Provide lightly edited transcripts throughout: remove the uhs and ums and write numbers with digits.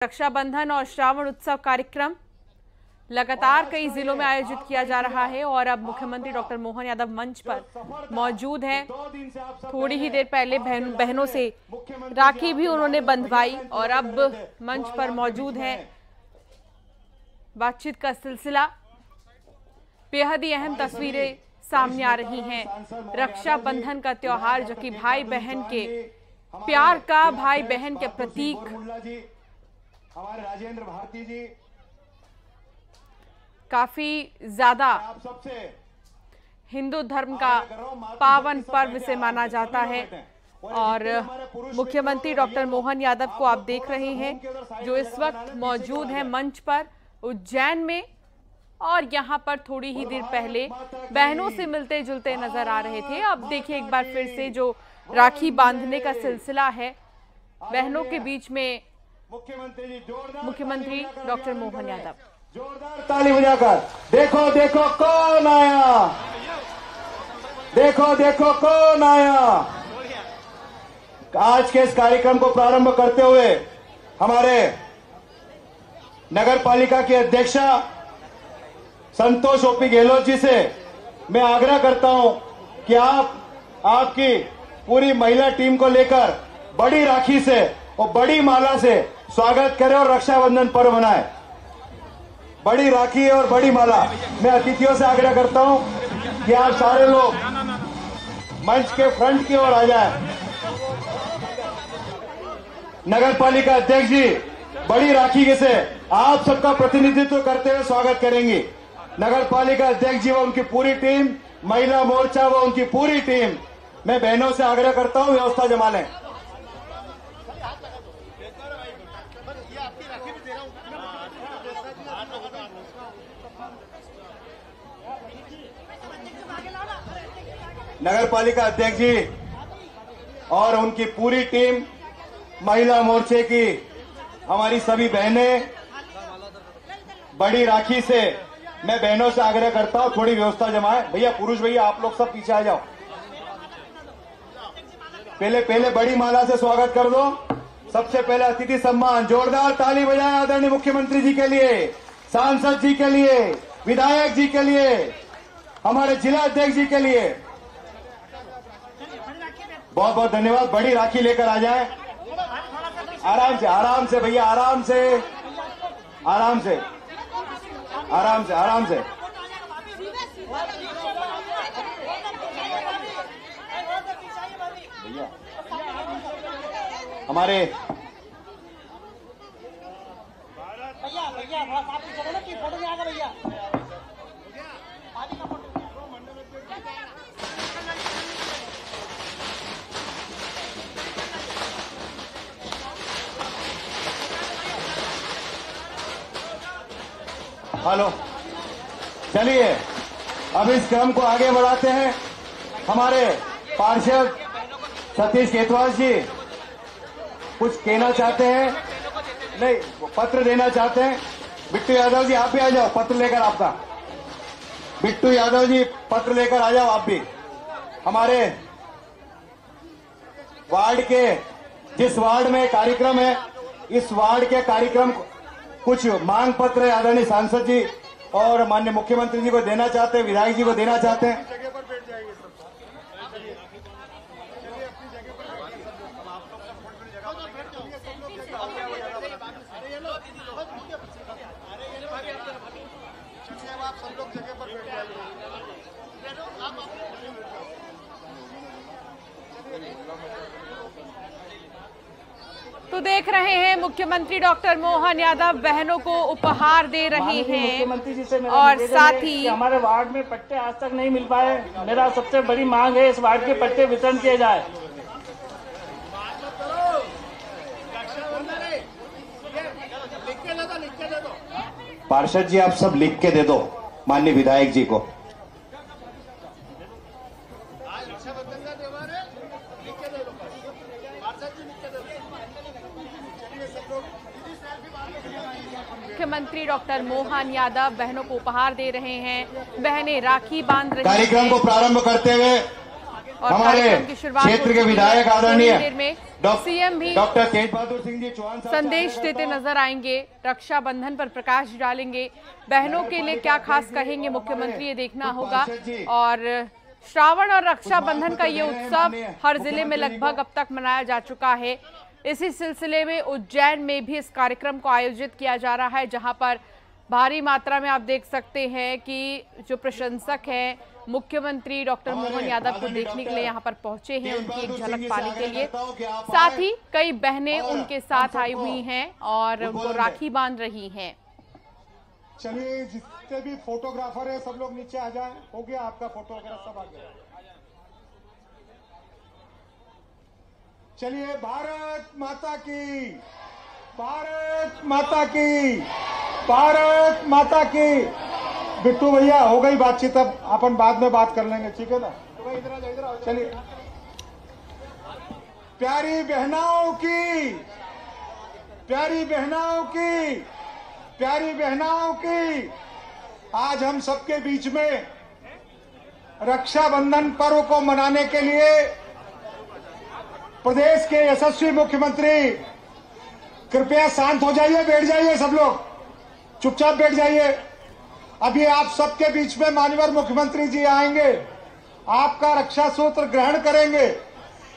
रक्षाबंधन और श्रावण उत्सव कार्यक्रम लगातार कई जिलों में आयोजित किया जा रहा है और अब मुख्यमंत्री डॉक्टर मोहन यादव मंच पर मौजूद हैं। थोड़ी ही देर पहले बहनों से राखी भी उन्होंने बंधवाई और अब मंच पर मौजूद हैं। बातचीत का सिलसिला, बेहद ही अहम तस्वीरें सामने आ रही हैं। रक्षाबंधन का त्योहार जो कि भाई बहन के प्यार का, भाई बहन के प्रतीक, हमारे राजेंद्र भारती जी काफी ज्यादा हिंदू धर्म का पावन पर्व से माना जाता है। और मुख्यमंत्री डॉक्टर मोहन यादव को आप देख रहे हैं जो इस वक्त मौजूद हैं मंच पर उज्जैन में, और यहां पर थोड़ी ही देर पहले बहनों से मिलते जुलते नजर आ रहे थे। अब देखिए एक बार फिर से जो राखी बांधने का सिलसिला है बहनों के बीच में, मुख्यमंत्री डॉक्टर मोहन यादव जोरदार ताली बजाकर देखो देखो कौन आया, देखो देखो कौन आया। आज के इस कार्यक्रम को प्रारंभ करते हुए हमारे नगर पालिका की अध्यक्षा संतोष ओपी गहलोत जी से मैं आग्रह करता हूं कि आपकी पूरी महिला टीम को लेकर बड़ी राखी से और बड़ी माला से स्वागत करें और रक्षाबंधन पर्व मनाएं। बड़ी राखी और बड़ी माला। मैं अतिथियों से आग्रह करता हूं कि आप सारे लोग मंच के फ्रंट की ओर आ जाएं। नगर पालिका अध्यक्ष जी बड़ी राखी से आप सबका प्रतिनिधित्व करते हुए स्वागत करेंगी। नगर पालिका अध्यक्ष जी व उनकी पूरी टीम, महिला मोर्चा व उनकी पूरी टीम, मैं बहनों से आग्रह करता हूं व्यवस्था जमा लें। नगर पालिका अध्यक्ष जी और उनकी पूरी टीम, महिला मोर्चे की हमारी सभी बहनें, बड़ी राखी से मैं बहनों से आग्रह करता हूं थोड़ी व्यवस्था जमाएं। भैया पुरुष भैया आप लोग सब पीछे आ जाओ। पहले बड़ी माला से स्वागत कर दो। सबसे पहले अतिथि सम्मान, जोरदार ताली बजाएं आदरणीय मुख्यमंत्री जी के लिए, सांसद जी के लिए, विधायक जी के लिए, हमारे जिला अध्यक्ष जी के लिए। बहुत बहुत धन्यवाद। बड़ी राखी लेकर आ जाएं। आराम से भैया, आराम से भैया हमारे भैया थोड़ा साफ करो ना कि फोटो नहीं आएगा भैया। हेलो, चलिए अब इस क्रम को आगे बढ़ाते हैं। हमारे पार्षद सतीश केतवाल जी कुछ कहना चाहते हैं, नहीं पत्र देना चाहते हैं। बिट्टू यादव जी आप भी आ जाओ, पत्र लेकर आपका। बिट्टू यादव जी पत्र लेकर आ जाओ आप भी। हमारे वार्ड के, जिस वार्ड में कार्यक्रम है, इस वार्ड के कार्यक्रम कुछ मांग पत्र आदरणीय सांसद जी और माननीय मुख्यमंत्री जी को देना चाहते हैं, विधायक जी को देना चाहते हैं। तो देख रहे हैं मुख्यमंत्री डॉक्टर मोहन यादव बहनों को उपहार दे रहे हैं मुख्यमंत्री जी से और साथ ही हमारे वार्ड में पट्टे आज तक नहीं मिल पाए। मेरा सबसे बड़ी मांग है इस वार्ड के पट्टे वितरण किए जाए। पार्षद जी आप सब लिख के दे दो माननीय विधायक जी को। मुख्यमंत्री डॉक्टर मोहन यादव बहनों को उपहार दे रहे हैं, बहनें राखी बांध रही हैं। कार्यक्रम को प्रारंभ करते हुए और हमारे कार्यक्रम की शुरुआत क्षेत्र के विधायक आदरणीय सीएम भी डॉक्टर तेज बहादुर सिंह जी चौहान संदेश देते नजर आएंगे, रक्षाबंधन पर प्रकाश डालेंगे। बहनों के लिए क्या खास कहेंगे मुख्यमंत्री, ये देखना होगा। और श्रावण और रक्षाबंधन का ये उत्सव हर जिले में लगभग अब तक मनाया जा चुका है। इसी सिलसिले में उज्जैन में भी इस कार्यक्रम को आयोजित किया जा रहा है, जहां पर भारी मात्रा में आप देख सकते हैं कि जो प्रशंसक हैं मुख्यमंत्री डॉक्टर मोहन यादव को देखने के लिए यहाँ पर पहुंचे हैं, उनकी एक झलक पाने के लिए। साथ ही कई बहनें उनके साथ आई हुई हैं और उनको राखी बांध रही हैं। चलिए, जितने भी फोटोग्राफर है सब लोग नीचे आ जाए। हो गया आपका फोटो वगैरह सब आ गया। चलिए, भारत माता की, भारत माता की, भारत माता की। बिट्टू भैया हो गई बातचीत, अब अपन बाद में बात कर लेंगे, ठीक है ना। तो इधर आ जाओ, इधर आओ। चलिए, प्यारी बहनाओं की, प्यारी बहनाओं की, प्यारी बहनाओं की, आज हम सबके बीच में रक्षाबंधन पर्व को मनाने के लिए प्रदेश के यशस्वी मुख्यमंत्री, कृपया शांत हो जाइए, बैठ जाइए, सब लोग चुपचाप बैठ जाइए। अभी आप सबके बीच में माननीय मुख्यमंत्री जी आएंगे, आपका रक्षा सूत्र ग्रहण करेंगे,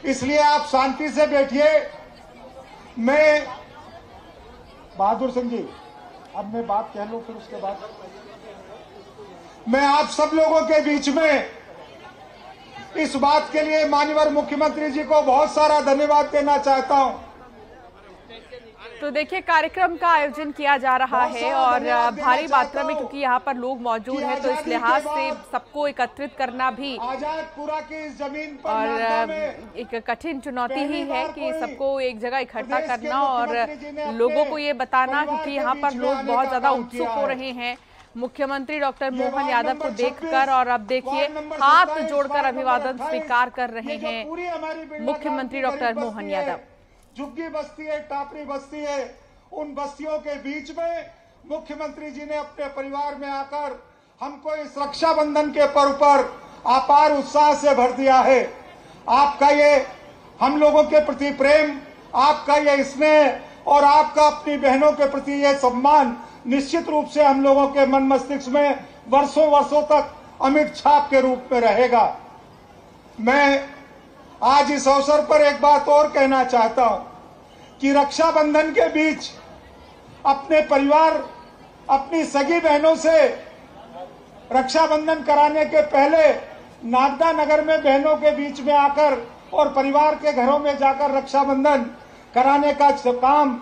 इसलिए आप शांति से बैठिए। मैं बहादुर सिंह जी, अब मैं बात कह लूं, फिर उसके बाद मैं आप सब लोगों के बीच में इस बात के लिए माननीय मुख्यमंत्री जी को बहुत सारा धन्यवाद देना चाहता हूं। तो देखिए, कार्यक्रम का आयोजन किया जा रहा है और भारी मात्रा में, क्योंकि यहाँ पर लोग मौजूद हैं, तो इस लिहाज से सबको एकत्रित करना भी आजादपुरा की जमीन पर और एक कठिन चुनौती ही है कि सबको एक जगह इकट्ठा करना और लोगों को ये बताना, क्योंकि यहाँ पर लोग बहुत ज्यादा उत्सुक हो रहे हैं मुख्यमंत्री डॉक्टर मोहन यादव को देखकर। और अब देखिए, हाथ जोड़कर अभिवादन स्वीकार कर रहे हैं मुख्यमंत्री डॉक्टर मोहन यादव। झुग्गी बस्ती है, टापरी बस्ती है, उन बस्तियों के बीच में मुख्यमंत्री जी ने अपने परिवार में आकर हमको इस रक्षाबंधन के पर्व पर अपार उत्साह से भर दिया है। आपका ये हम लोगों के प्रति प्रेम, आपका ये स्नेह और आपका अपनी बहनों के प्रति ये सम्मान निश्चित रूप से हम लोगों के मन मस्तिष्क में वर्षों वर्षों तक अमिट छाप के रूप में रहेगा। मैं आज इस अवसर पर एक बात और कहना चाहता हूं कि रक्षाबंधन के बीच अपने परिवार, अपनी सगी बहनों से रक्षाबंधन कराने के पहले नागदा नगर में बहनों के बीच में आकर और परिवार के घरों में जाकर रक्षाबंधन कराने का काम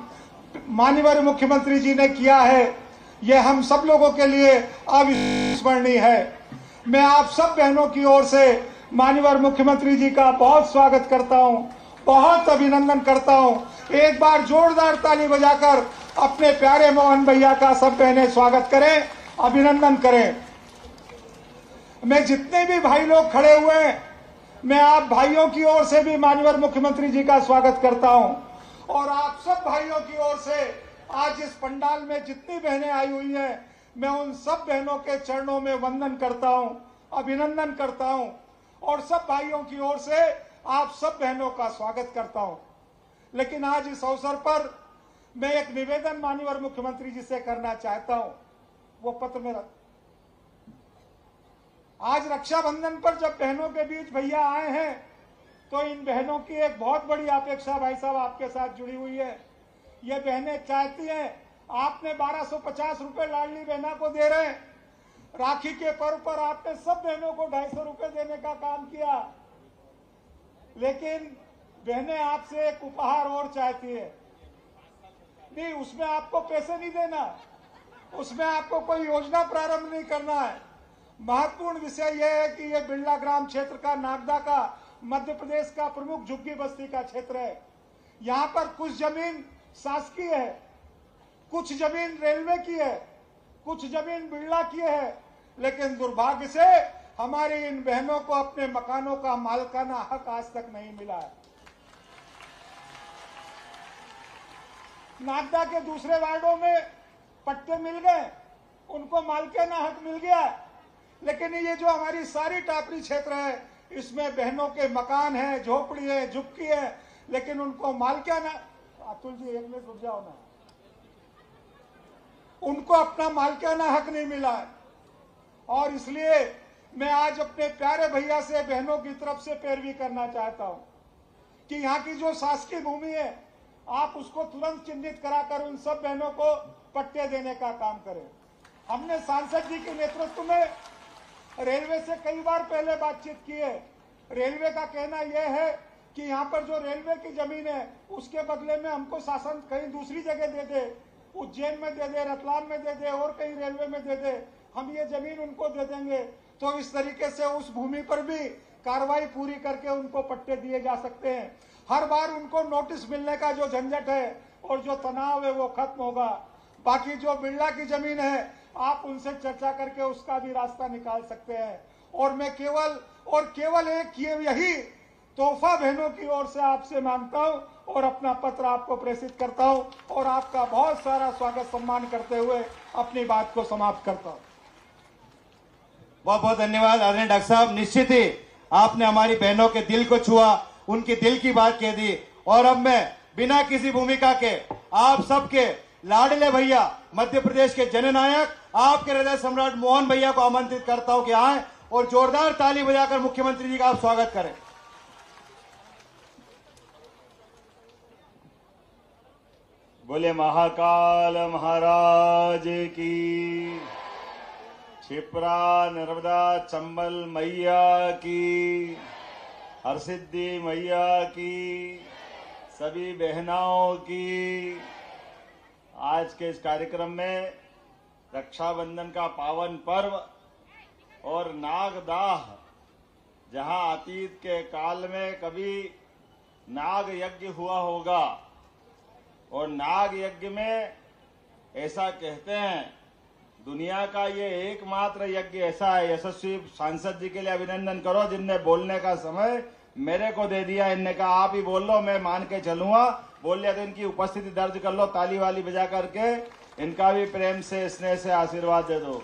माननीय मुख्यमंत्री जी ने किया है। यह हम सब लोगों के लिए अविस्मरणीय है। मैं आप सब बहनों की ओर से माननीय मुख्यमंत्री जी का बहुत स्वागत करता हूं, बहुत अभिनंदन करता हूं। एक बार जोरदार ताली बजाकर अपने प्यारे मोहन भैया का सब बहनें स्वागत करें, अभिनंदन करें। मैं जितने भी भाई लोग खड़े हुए हैं, मैं आप भाइयों की ओर से भी माननीय मुख्यमंत्री जी का स्वागत करता हूं और आप सब भाइयों की ओर से आज इस पंडाल में जितनी बहनें आई हुई हैं, मैं उन सब बहनों के चरणों में वंदन करता हूं, अभिनंदन करता हूं और सब भाइयों की ओर से आप सब बहनों का स्वागत करता हूं। लेकिन आज इस अवसर पर मैं एक निवेदन माननीय मुख्यमंत्री जी से करना चाहता हूं। वो पत्र मेरा, आज रक्षाबंधन पर जब बहनों के बीच भैया आए हैं, तो इन बहनों की एक बहुत बड़ी अपेक्षा भाई साहब आपके साथ जुड़ी हुई है। ये बहनें चाहती हैं, आपने 1250 रुपए लाडली बहना को दे रहे हैं, राखी के पर्व पर आपने सब बहनों को 250 रुपए देने का काम किया, लेकिन बहनें आपसे एक उपहार और चाहती है। नहीं, उसमें आपको पैसे नहीं देना, उसमें आपको कोई योजना प्रारंभ नहीं करना है। महत्वपूर्ण विषय यह है कि यह बिरला ग्राम क्षेत्र का, नागदा का, मध्य प्रदेश का प्रमुख झुग्गी बस्ती का क्षेत्र है। यहाँ पर कुछ जमीन शासकीय है, कुछ जमीन रेलवे की है, कुछ जमीन बिरला की है, लेकिन दुर्भाग्य से हमारी इन बहनों को अपने मकानों का मालिकाना हक आज तक नहीं मिला है। नागदा के दूसरे वार्डों में पट्टे मिल गए, उनको मालिकाना हक मिल गया, लेकिन ये जो हमारी सारी टापरी क्षेत्र है, इसमें बहनों के मकान है, झोपड़ी है, झुग्गी है, लेकिन उनको मालिकाना, अतुल जी एक मिनट रुक जाओ ना, उनको अपना मालिकाना हक नहीं मिला है। और इसलिए मैं आज अपने प्यारे भैया से बहनों की तरफ से पैरवी करना चाहता हूं कि यहाँ की जो शासकीय भूमि है आप उसको तुरंत चिन्हित कराकर उन सब बहनों को पट्टे देने का काम करें। हमने सांसद जी के नेतृत्व में रेलवे से कई बार पहले बातचीत की है। रेलवे का कहना यह है कि यहाँ पर जो रेलवे की जमीन है उसके बदले में हमको शासन कहीं दूसरी जगह दे दे, उज्जैन में दे दे, रतलाम में दे दे और कहीं रेलवे में दे दे, हम ये जमीन उनको दे देंगे। तो इस तरीके से उस भूमि पर भी कार्रवाई पूरी करके उनको पट्टे दिए जा सकते हैं। हर बार उनको नोटिस मिलने का जो झंझट है और जो तनाव है वो खत्म होगा। बाकी जो बिरला की जमीन है आप उनसे चर्चा करके उसका भी रास्ता निकाल सकते हैं। और मैं केवल एक यही तोहफा बहनों की ओर से आपसे मांगता हूं और अपना पत्र आपको प्रेषित करता हूं और आपका बहुत सारा स्वागत सम्मान करते हुए अपनी बात को समाप्त करता हूं। बहुत बहुत धन्यवाद आदरणीय डॉक्टर साहब। निश्चित ही आपने हमारी बहनों के दिल को छुआ, उनके दिल की बात कह दी। और अब मैं बिना किसी भूमिका के आप सबके लाडले भैया, मध्य प्रदेश के जननायक, आपके हृदय सम्राट मोहन भैया को आमंत्रित करता हूं कि आए और जोरदार ताली बजाकर मुख्यमंत्री जी का आप स्वागत करें। बोले महाकाल महाराज की, क्षिप्रा नर्मदा चंबल मैया की, हरसिद्धि मैया की, सभी बहनाओं की। आज के इस कार्यक्रम में रक्षाबंधन का पावन पर्व और नागदाह, जहां अतीत के काल में कभी नाग यज्ञ हुआ होगा और नाग यज्ञ में ऐसा कहते हैं दुनिया का ये एकमात्र यज्ञ ऐसा है। यशस्वी सांसद जी के लिए अभिनंदन करो जिनने बोलने का समय मेरे को दे दिया। इनने कहा आप ही बोल लो, मैं मान के चलूंगा। बोल लिया तो इनकी उपस्थिति दर्ज कर लो, ताली वाली बजा करके इनका भी प्रेम से स्नेह से आशीर्वाद दे दो।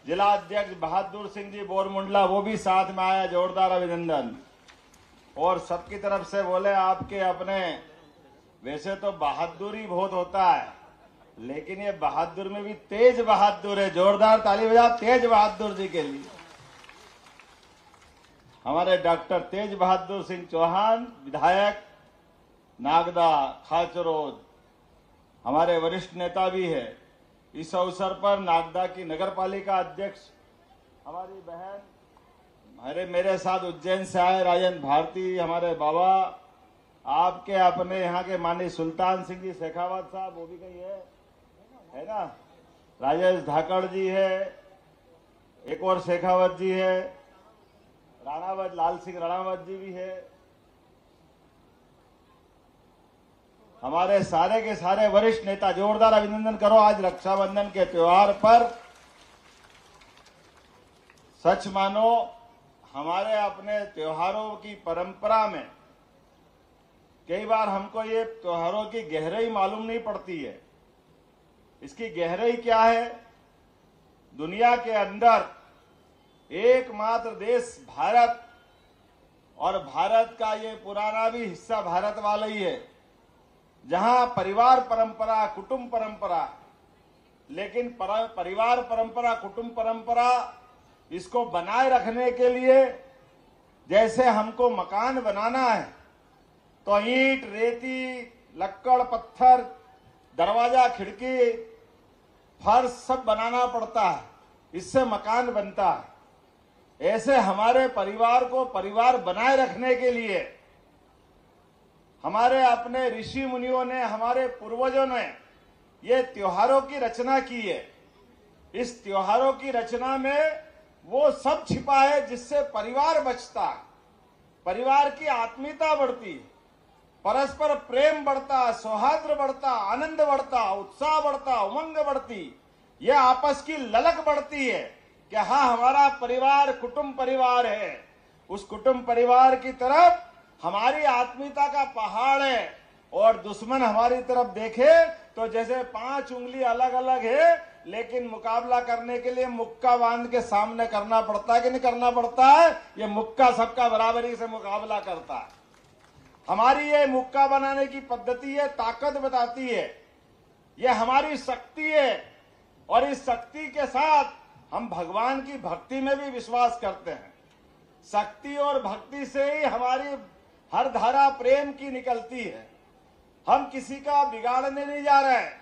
जिला अध्यक्ष बहादुर सिंह जी बोरमुंडला वो भी साथ में आया, जोरदार अभिनंदन। और सबकी तरफ से बोले आपके अपने, वैसे तो बहादुरी बहुत होता है लेकिन ये बहादुर में भी तेज बहादुर है। जोरदार ताली बजा तेज बहादुर जी के लिए। हमारे डॉक्टर तेज बहादुर सिंह चौहान, विधायक नागदा खाचरोद, हमारे वरिष्ठ नेता भी है। इस अवसर पर नागदा की नगर पालिका अध्यक्ष हमारी बहन, मेरे साथ उज्जैन से आए राजन भारती, हमारे बाबा, आपके अपने यहाँ के माननीय सुल्तान सिंह जी शेखावत साहब, वो भी कहीं है ना, राजेश धाकड़ जी है, एक और शेखावत जी है, राणावत लाल सिंह राणावत जी भी है। हमारे सारे के सारे वरिष्ठ नेता, जोरदार अभिनंदन करो आज रक्षाबंधन के त्योहार पर। सच मानो हमारे अपने त्योहारों की परंपरा में कई बार हमको ये त्योहारों की गहराई मालूम नहीं पड़ती है। इसकी गहराई क्या है? दुनिया के अंदर एकमात्र देश भारत, और भारत का ये पुराना भी हिस्सा भारत वाला ही है, जहां परिवार परंपरा, कुटुंब परंपरा, लेकिन परिवार परंपरा, कुटुंब परंपरा इसको बनाए रखने के लिए जैसे हमको मकान बनाना है तो ईंट, रेती, लक्कड़, पत्थर, दरवाजा, खिड़की, फर्श सब बनाना पड़ता है, इससे मकान बनता है। ऐसे हमारे परिवार को परिवार बनाए रखने के लिए हमारे अपने ऋषि मुनियों ने, हमारे पूर्वजों ने ये त्योहारों की रचना की है। इस त्योहारों की रचना में वो सब छिपा है जिससे परिवार बचता है, परिवार की आत्मीयता बढ़ती है, परस्पर प्रेम बढ़ता, सौहार्द बढ़ता, आनंद बढ़ता, उत्साह बढ़ता, उमंग बढ़ती, ये आपस की ललक बढ़ती है कि हाँ हमारा परिवार कुटुंब परिवार है। उस कुटुंब परिवार की तरफ हमारी आत्मीयता का पहाड़ है और दुश्मन हमारी तरफ देखे तो जैसे 5 उंगली अलग अलग है, लेकिन मुकाबला करने के लिए मुक्का बांध के सामने करना पड़ता है कि नहीं करना पड़ता है? ये मुक्का सबका बराबरी से मुकाबला करता है। हमारी ये मुक्का बनाने की पद्धति है, ताकत बताती है, ये हमारी शक्ति है। और इस शक्ति के साथ हम भगवान की भक्ति में भी विश्वास करते हैं। शक्ति और भक्ति से ही हमारी हर धारा प्रेम की निकलती है। हम किसी का बिगाड़ने नहीं जा रहे हैं,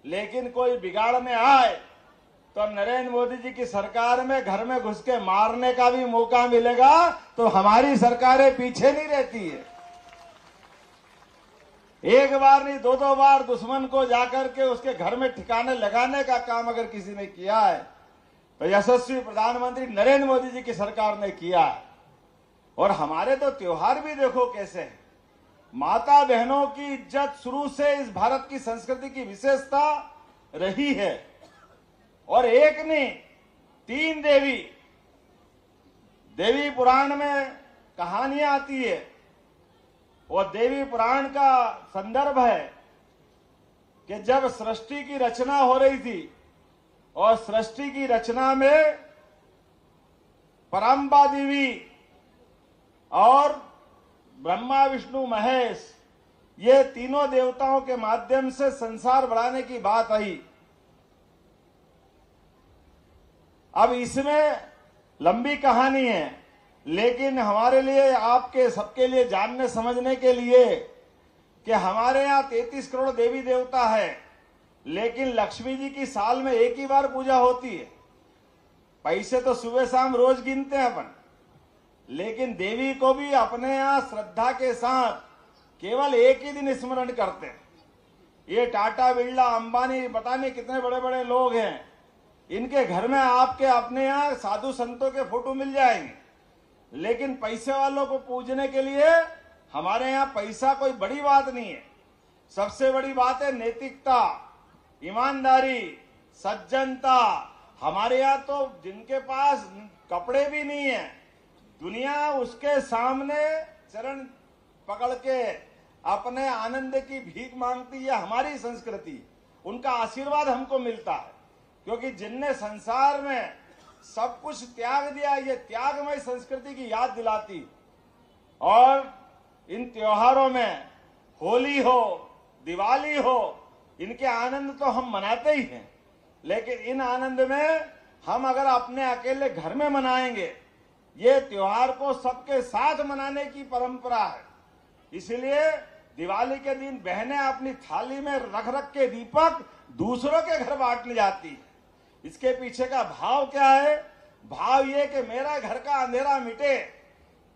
लेकिन कोई बिगाड़ने आए तो नरेंद्र मोदी जी की सरकार में घर में घुस के मारने का भी मौका मिलेगा, तो हमारी सरकारें पीछे नहीं रहती है। एक बार नहीं 2-2 बार दुश्मन को जाकर के उसके घर में ठिकाने लगाने का काम अगर किसी ने किया है तो यशस्वी प्रधानमंत्री नरेंद्र मोदी जी की सरकार ने किया है। और हमारे तो त्योहार भी देखो कैसे हैं। माता बहनों की इज्जत शुरू से इस भारत की संस्कृति की विशेषता रही है। और एक नहीं 3 देवी पुराण में कहानियां आती है। और देवी पुराण का संदर्भ है कि जब सृष्टि की रचना हो रही थी और सृष्टि की रचना में परम्बा देवी और ब्रह्मा विष्णु महेश ये तीनों देवताओं के माध्यम से संसार बढ़ाने की बात आई। अब इसमें लंबी कहानी है, लेकिन हमारे लिए आपके सबके लिए जानने समझने के लिए कि हमारे यहाँ 33 करोड़ देवी देवता है, लेकिन लक्ष्मी जी की साल में एक ही बार पूजा होती है। पैसे तो सुबह शाम रोज गिनते हैं अपन, लेकिन देवी को भी अपने यहाँ श्रद्धा के साथ केवल एक ही दिन स्मरण करते हैं। ये टाटा बिरला अंबानी पता नहीं कितने बड़े बड़े लोग हैं, इनके घर में आपके अपने यहाँ साधु संतों के फोटो मिल जाएंगे, लेकिन पैसे वालों को पूजने के लिए हमारे यहाँ पैसा कोई बड़ी बात नहीं है। सबसे बड़ी बात है नैतिकता, ईमानदारी, सज्जनता। हमारे यहाँ तो जिनके पास कपड़े भी नहीं है, दुनिया उसके सामने चरण पकड़ के अपने आनंद की भीख मांगती है। हमारी संस्कृति, उनका आशीर्वाद हमको मिलता है, क्योंकि जिनने संसार में सब कुछ त्याग दिया, ये त्यागमय संस्कृति की याद दिलाती। और इन त्योहारों में होली हो, दिवाली हो, इनके आनंद तो हम मनाते ही हैं, लेकिन इन आनंद में हम अगर अपने अकेले घर में मनाएंगे, ये त्योहार को सबके साथ मनाने की परंपरा है। इसलिए दिवाली के दिन बहनें अपनी थाली में रख रख के दीपक दूसरों के घर बांटने जाती है। इसके पीछे का भाव क्या है? भाव ये कि मेरा घर का अंधेरा मिटे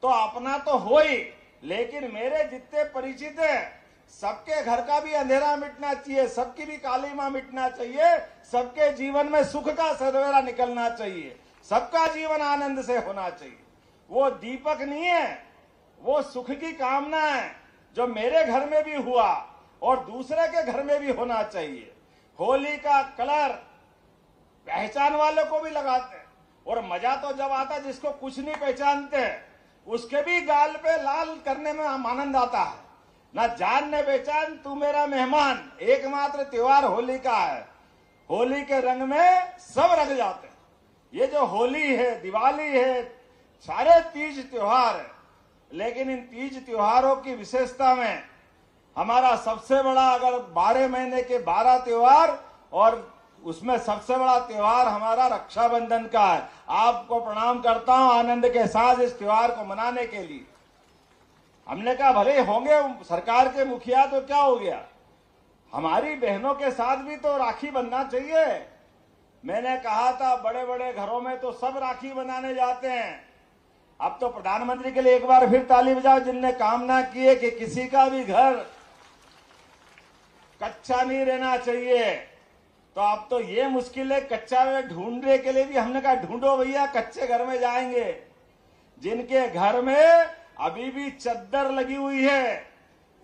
तो अपना तो हो ही, लेकिन मेरे जितने परिचित हैं सबके घर का भी अंधेरा मिटना चाहिए, सबकी भी काली मां मिटना चाहिए, सबके जीवन में सुख का सवेरा निकलना चाहिए, सबका जीवन आनंद से होना चाहिए। वो दीपक नहीं है, वो सुख की कामना है जो मेरे घर में भी हुआ और दूसरे के घर में भी होना चाहिए। होली का कलर पहचान वालों को भी लगाते हैं, और मजा तो जब आता जिसको कुछ नहीं पहचानते उसके भी गाल पे लाल करने में आनंद आता है। ना जान न पहचान तू मेरा मेहमान, एकमात्र त्योहार होली का है। होली के रंग में सब रंग जाते हैं। ये जो होली है, दिवाली है, सारे तीज त्योहार है, लेकिन इन तीज त्योहारों की विशेषता में हमारा सबसे बड़ा, अगर 12 महीने के 12 त्योहार, और उसमें सबसे बड़ा त्योहार हमारा रक्षाबंधन का है। आपको प्रणाम करता हूं आनंद के साथ इस त्योहार को मनाने के लिए। हमने कहा भले होंगे सरकार के मुखिया तो क्या हो गया, हमारी बहनों के साथ भी तो राखी बनना चाहिए। मैंने कहा था बड़े बड़े घरों में तो सब राखी बनाने जाते हैं, अब तो प्रधानमंत्री के लिए एक बार फिर ताली बजाओ जिनने कामना की है कि किसी का भी घर कच्चा नहीं रहना चाहिए। तो अब तो ये मुश्किल है, कच्चा में ढूंढने के लिए भी हमने कहा ढूंढो भैया, कच्चे घर में जाएंगे। जिनके घर में अभी भी चद्दर लगी हुई है,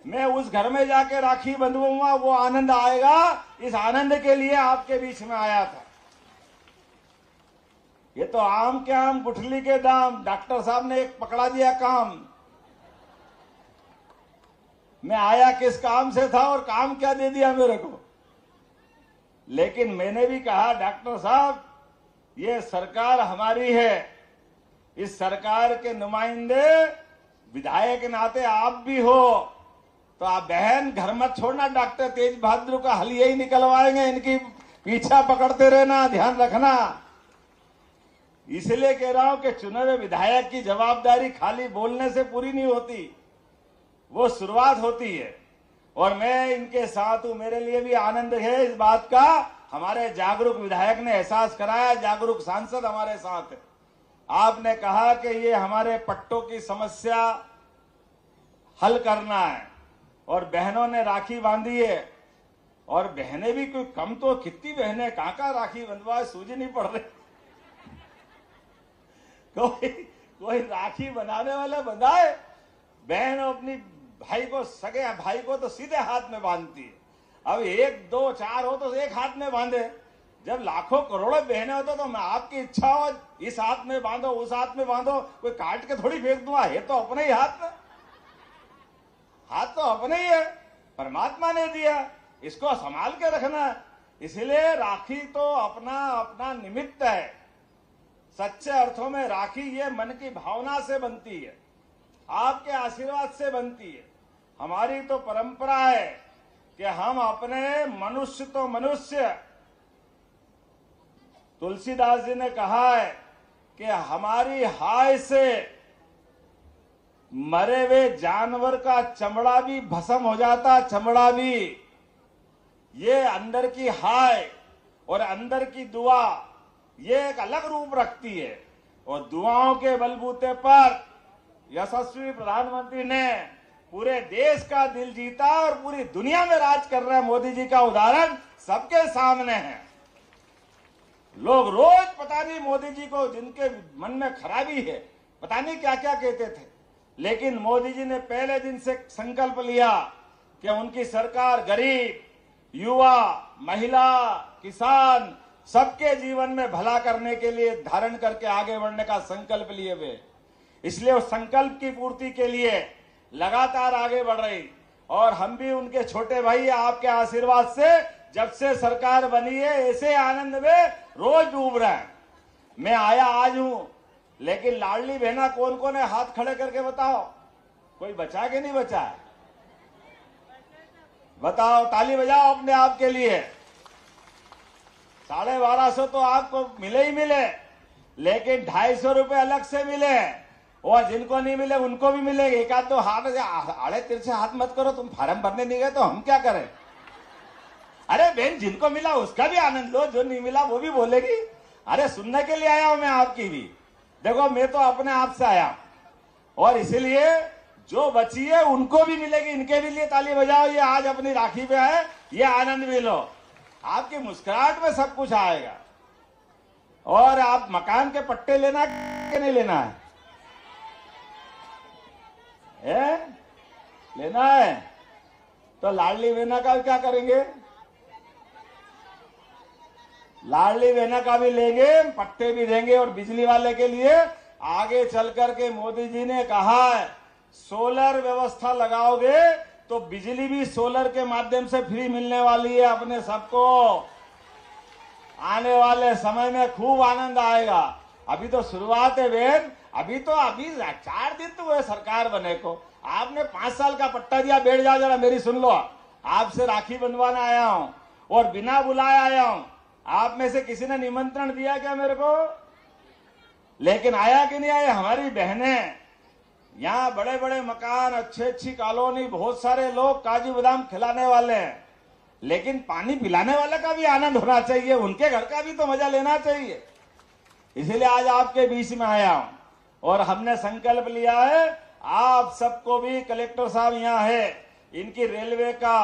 मैं उस घर में जाके राखी बंधवाऊंगा, वो आनंद आएगा। इस आनंद के लिए आपके बीच में आया था। ये तो आम के आम गुठली के दाम, डॉक्टर साहब ने एक पकड़ा दिया काम। मैं आया किस काम से था और काम क्या दे दिया मेरे को। लेकिन मैंने भी कहा डॉक्टर साहब, ये सरकार हमारी है, इस सरकार के नुमाइंदे विधायक के नाते आप भी हो, तो आप बहन घर मत छोड़ना, डॉक्टर तेज बहादुर का हल यही निकलवाएंगे, इनकी पीछा पकड़ते रहना, ध्यान रखना। इसलिए कह रहा हूं कि चुने हुए विधायक की जवाबदारी खाली बोलने से पूरी नहीं होती, वो शुरुआत होती है। और मैं इनके साथ हूं, मेरे लिए भी आनंद है इस बात का, हमारे जागरूक विधायक ने एहसास कराया, जागरूक सांसद हमारे साथ है। आपने कहा कि ये हमारे पट्टों की समस्या हल करना है, और बहनों ने राखी बांधी है, और बहनें भी कोई कम तो, कितनी बहनें कहां राखी बंधवाए, सूझी नहीं पड़ रही। कोई राखी बनाने वाला बंधाए, बहन अपनी भाई को, सगे भाई को तो सीधे हाथ में बांधती है। अब 1, 2, 4 हो तो एक हाथ में बांधे, जब लाखों करोड़ों बहनें होते तो मैं आपकी इच्छा हो इस हाथ में बांधो, उस हाथ में बांधो, कोई काट के थोड़ी फेंक दूंगा, है तो अपने ही हाथ में, हाथ तो अपने ही है, परमात्मा ने दिया, इसको संभाल के रखना। इसलिए राखी तो अपना अपना निमित्त है, सच्चे अर्थों में राखी ये मन की भावना से बनती है, आपके आशीर्वाद से बनती है। हमारी तो परंपरा है कि हम अपने मनुष्य तो मनुष्य, तुलसीदास जी ने कहा है कि हमारी हाय से मरे हुए जानवर का चमड़ा भी भस्म हो जाता, चमड़ा भी। ये अंदर की हाय और अंदर की दुआ ये एक अलग रूप रखती है, और दुआओं के बलबूते पर यशस्वी प्रधानमंत्री ने पूरे देश का दिल जीता और पूरी दुनिया में राज कर रहे मोदी जी का उदाहरण सबके सामने है। लोग रोज पता नहीं मोदी जी को, जिनके मन में खराबी है, पता नहीं क्या क्या कहते थे, लेकिन मोदी जी ने पहले दिन से संकल्प लिया कि उनकी सरकार गरीब, युवा, महिला, किसान सबके जीवन में भला करने के लिए धारण करके आगे बढ़ने का संकल्प लिए हुए। इसलिए उस संकल्प की पूर्ति के लिए लगातार आगे बढ़ रही, और हम भी उनके छोटे भाई आपके आशीर्वाद से जब से सरकार बनी है ऐसे आनंद में रोज डूब रहे हैं। मैं आया आज हूं, लेकिन लाडली बहना कौन कौन है, हाथ खड़े करके बताओ, कोई बचा के नहीं बचा है? बताओ, ताली बजाओ अपने आप के लिए। 1250 तो आपको मिले ही मिले, लेकिन 250 रुपए अलग से मिले, और जिनको नहीं मिले उनको भी मिलेंगे। एक आध तो हाथ आड़े तिरछे हाथ मत करो, तुम फार्म भरने नहीं गए तो हम क्या करें? अरे बहन, जिनको मिला उसका भी आनंद लो, जो नहीं मिला वो भी बोलेगी। अरे सुनने के लिए आया हूं मैं आपकी भी। देखो, मैं तो अपने आप से आया, और इसलिए जो बची है उनको भी मिलेगी, इनके भी लिए ताली बजाओ। ये आज अपनी राखी पे है, ये आनंद भी लो, आपकी मुस्कुराहट में सब कुछ आएगा। और आप मकान के पट्टे लेना कि नहीं लेना है? लेना है तो लाडली बहना का क्या करेंगे? लाडली बहना का भी लेंगे, पट्टे भी देंगे, और बिजली वाले के लिए आगे चल करके मोदी जी ने कहा है सोलर व्यवस्था लगाओगे तो बिजली भी सोलर के माध्यम से फ्री मिलने वाली है अपने सबको। आने वाले समय में खूब आनंद आएगा। अभी तो शुरुआत है बहन, अभी 4 दिन तो हुए सरकार बने को, आपने 5 साल का पट्टा दिया। बैठ जाओ जरा, मेरी सुन लो, आपसे राखी बंधवाने आया हूं और बिना बुलाए आया हूं। आप में से किसी ने निमंत्रण दिया क्या मेरे को? लेकिन आया कि नहीं आया? हमारी बहनें, यहाँ बड़े बड़े मकान, अच्छी कॉलोनी, बहुत सारे लोग काजू बादाम खिलाने वाले हैं, लेकिन पानी पिलाने वाले का भी आनंद होना चाहिए, उनके घर का भी तो मजा लेना चाहिए। इसीलिए आज आपके बीच में आया हूं, और हमने संकल्प लिया है आप सबको भी। कलेक्टर साहब यहाँ है, इनकी रेलवे का,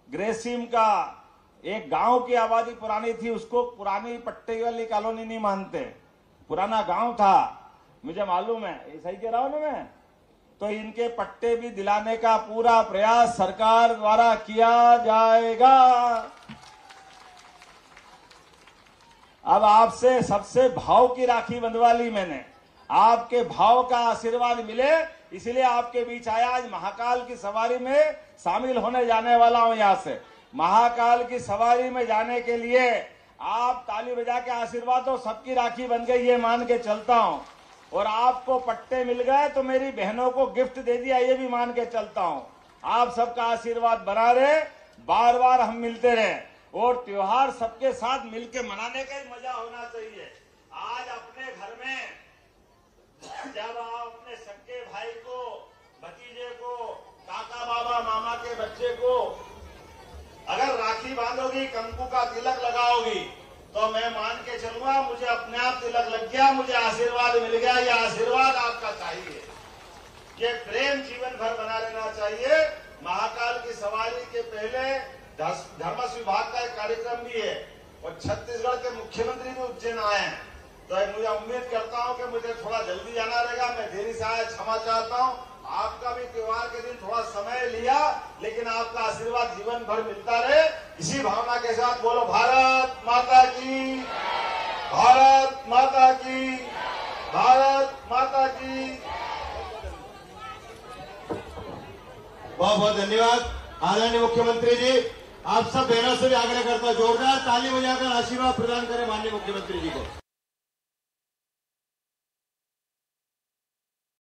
ग्रेसिम का, एक गांव की आबादी पुरानी थी, उसको पुरानी पट्टे वाली कॉलोनी नहीं मानते, पुराना गांव था, मुझे मालूम है, सही कह रहा हूं ना मैं? तो इनके पट्टे भी दिलाने का पूरा प्रयास सरकार द्वारा किया जाएगा। अब आपसे सबसे भाव की राखी बंधवा ली मैंने, आपके भाव का आशीर्वाद मिले, इसलिए आपके बीच आया। आज महाकाल की सवारी में शामिल होने जाने वाला हूं। यहां से महाकाल की सवारी में जाने के लिए आप ताली बजा के आशीर्वाद हो, सबकी राखी बन गई ये मान के चलता हूं। और आपको पट्टे मिल गए तो मेरी बहनों को गिफ्ट दे दिया ये भी मान के चलता हूं। आप सबका आशीर्वाद बना रहे, बार बार हम मिलते रहे और त्योहार सबके साथ मिलके मनाने का ही मजा होना चाहिए। आज अपने घर में जब आप अपने सगे भाई को, भतीजे को, काका बाबा मामा के बच्चे को अगर राखी बांधोगी, कंकु का तिलक लगाओगी, तो मैं मान के चलूंगा मुझे अपने आप तिलक लग गया, मुझे आशीर्वाद मिल गया। ये आशीर्वाद आपका चाहिए, ये प्रेम जीवन भर बना रहना चाहिए। महाकाल की सवारी के पहले धर्मस्व विभाग का एक कार्यक्रम भी है और छत्तीसगढ़ के मुख्यमंत्री भी उज्जैन आए हैं। तो मुझे उम्मीद करता हूं कि मुझे थोड़ा जल्दी जाना रहेगा, मैं देरी से आया, क्षमा चाहता हूं। आपका भी त्योहार के दिन थोड़ा समय लिया, लेकिन आपका आशीर्वाद जीवन भर मिलता रहे। इसी भावना के साथ बोलो भारत माता की, भारत माता की, भारत माता की। बहुत बहुत धन्यवाद आदरणीय मुख्यमंत्री जी। आप सब बहनों से भी आग्रह करता हूं जोरदार ताली बजाकर आशीर्वाद प्रदान करें माननीय मुख्यमंत्री जी को।